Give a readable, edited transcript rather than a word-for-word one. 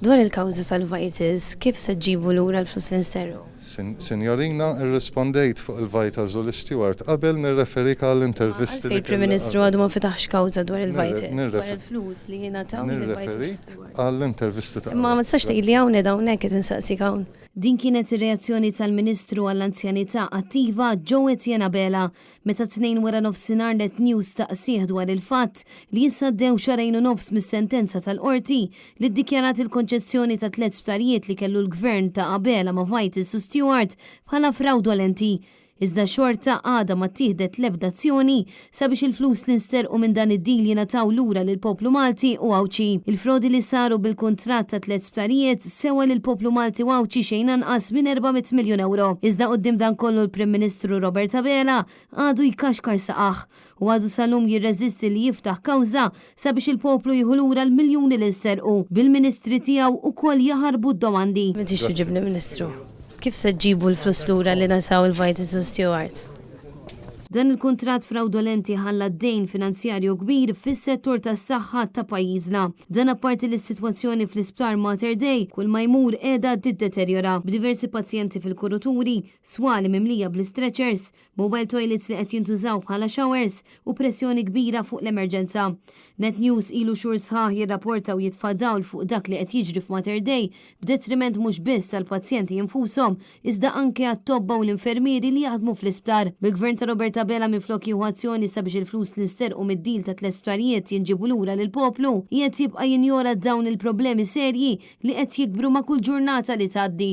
Dwar il-kawża tal-Vitis, kif se ġġibu lura l-flus l-Ministeru? Sinjorina, irrispondejt fuq il-Vitas u l-Stewart qabel nirreferika għall-intervisti li Il-Prim Ministru għadu ma fitaħx kawża dwar il-Vitis, Nirref- dwar il-flus li jingħataw nirreferi lill-Vitis Stewart. għall-intervisti ta' Ma tistax tgħidli hawn hawnhekk qed insaqsik hawn. Din kienet ir-reazzjoni tal-Ministru għall-Anzjanità Attiva Joe Etienne Abela meta tnejn wara nofsinhar Net News taqsih dwar il-fatt li jissaddew xarejn u nofs mis-sentenza tal-qorti li ddikjarat il-konċezzjoni ta' 3 sptarijiet li kellu l-gvern ta' Abela ma' Vitis u Stewart bħala fraudolenti. Iżda xorta għada ma tieħdet l-ebda azzjoni sabiex il-flus li nsterqu minn dan id-dil jingħataw lura lil poplu Malti u Awċi. Il-frodi li saru bil-kuntratt ta' 3 sptarijiet sewa lil poplu Malti u Awċi xejn anqas minn 400 miljun euro. Iżda qudiem dan kollu l-Prim Ministru Robert Abela għadu jkaxkar saqaħ u għadu salum jirreżisti li jiftaħ kawża sabiex il-poplu jieħu lura l-miljuni li nsterqu bil-ministri tiegħu ukoll jaħarbu d-domandi. M'intix tuġibni Ministru. Kif se ġġibu l-flus lura li nasaw il-Vitis u Stewart? Dan il-kuntratt fraudolenti ħalla d-dejn finanzjarju kbir fis-settur tas-saħħa ta' pajjiżna. Dan apparti l-sitwazzjoni fl-Isptar Mater Dei kull ma jmur qiegħda tiddeterjora b'diversi pazjenti fil-kuruturi, swali mimlija bl-stretchers, mobile toilets li qed jintużaw bħala showers u pressjoni kbira fuq l-emerġenza. Net News ilu xhur sħaħ jirrapportaw jitfadawl fuq dak li qed jiġri f'Mater Dei b'detriment mhux biss tal-pazjenti jinfushom iżda anke għat-tobba u l-infermieri li jaħdmu fl-isptar. Bil-Gvern ta' Robert Abela minflok jieħu azzjoni sabiex il-flus li nsterqu mid-dil ta' 3 sptarijiet jinġibu lura lill-poplu, qiegħed jibqa' jinjora dawn il-problemi serji li qed jikbru ma' kull ġurnata li tgħaddi.